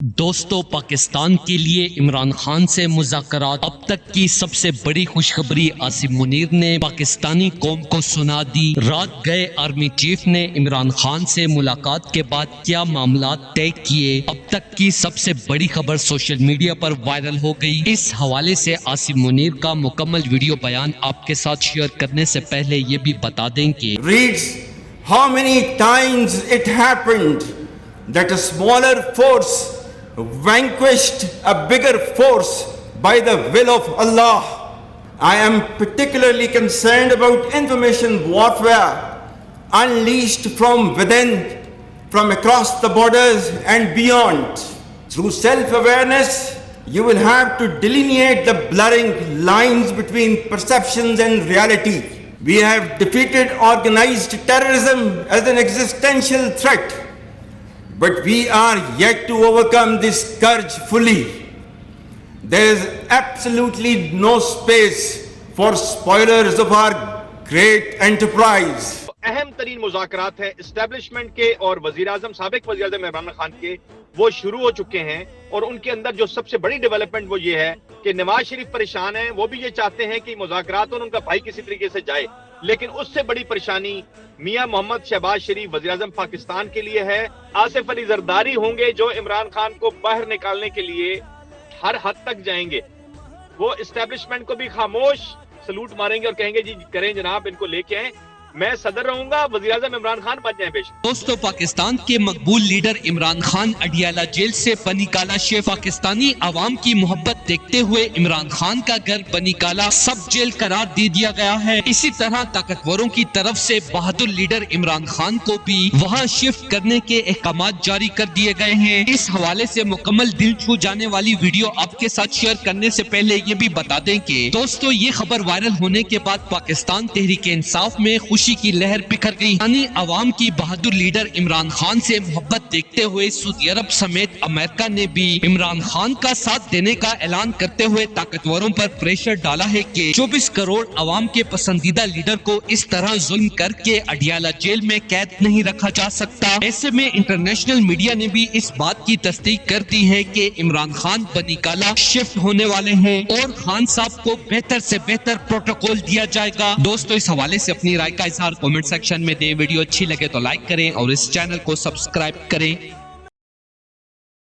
दोस्तों, पाकिस्तान के लिए इमरान खान से मुज़ाकरात। अब तक की सबसे बड़ी खुशखबरी आसिम मुनीर ने पाकिस्तानी कौम को सुना दी। रात गए आर्मी चीफ ने इमरान खान से मुलाकात के बाद क्या मामला तय किए। अब तक की सबसे बड़ी खबर सोशल मीडिया पर वायरल हो गई। इस हवाले से आसिम मुनीर का मुकम्मल वीडियो बयान आपके साथ शेयर करने से पहले ये भी बता दें कि how many times it happened that a smaller force vanquished a bigger force by the will of Allah. I am particularly concerned about information warfare unleashed from within, from across the borders and beyond. Through self-awareness, you will have to delineate the blurring lines between perceptions and reality. We have defeated organized terrorism as an existential threat. But we are yet to overcome this scourge fully. There is absolutely no space for spoilers of our great enterprise. अहम तरीन मुज़ाकरात है establishment के और वज़ीर-ए-आज़म साबिक वज़ीर-ए-आज़म इमरान खान के, वो शुरू हो चुके हैं। और उनके अंदर जो सबसे बड़ी डेवलपमेंट वो ये है कि नवाज शरीफ परेशान है। वो भी ये चाहते हैं कि मुज़ाकरात और उनका भाई किसी तरीके से जाए, लेकिन उससे बड़ी परेशानी मियां मोहम्मद शहबाज शरीफ वज़ीर-ए-आज़म पाकिस्तान के लिए है। आसिफ अली जरदारी होंगे जो इमरान खान को बाहर निकालने के लिए हर हद तक जाएंगे। वो इस्टेब्लिशमेंट को भी खामोश सलूट मारेंगे और कहेंगे जी करें जनाब, इनको लेके आए, मैं सदर रहूंगा, वज़ीर-ए-आज़म इमरान खान बन जाए बेशक। दोस्तों, पाकिस्तान के मकबूल लीडर इमरान खान अडियाला जेल से बनीकाला शिफ्ट। पाकिस्तानी आवाम की मोहब्बत देखते हुए इमरान खान का घर बनीकाला सब जेल करार दे दिया गया है। इसी तरह ताकतवरों की तरफ से बहादुर लीडर इमरान खान को भी वहां शिफ्ट करने के अहकामात जारी कर दिए गए हैं। इस हवाले से मुकम्मल दिल छू जाने वाली वीडियो आपके साथ शेयर करने से पहले ये भी बता दें कि दोस्तों, ये खबर वायरल होने के बाद पाकिस्तान तहरीक इंसाफ में खुशी की लहर बिखर गई। यानी अवाम की बहादुर लीडर इमरान खान से मोहब्बत देखते हुए सऊदी अरब समेत अमेरिका ने भी इमरान खान का साथ देने का ऐलान करते हुए ताकतवरों पर प्रेशर डाला है कि 24 करोड़ अवाम के पसंदीदा लीडर को इस तरह जुल्म करके अडियाला जेल में कैद नहीं रखा जा सकता। ऐसे में इंटरनेशनल मीडिया ने भी इस बात की तस्दीक कर दी है कि इमरान खान बनीकाला शिफ्ट होने वाले हैं और खान साहब को बेहतर से बेहतर प्रोटोकॉल दिया जाएगा। दोस्तों, इस हवाले से अपनी राय का कमेंट सेक्शन में दें। वीडियो अच्छी लगे तो लाइक करें और इस चैनल को सब्सक्राइब करें।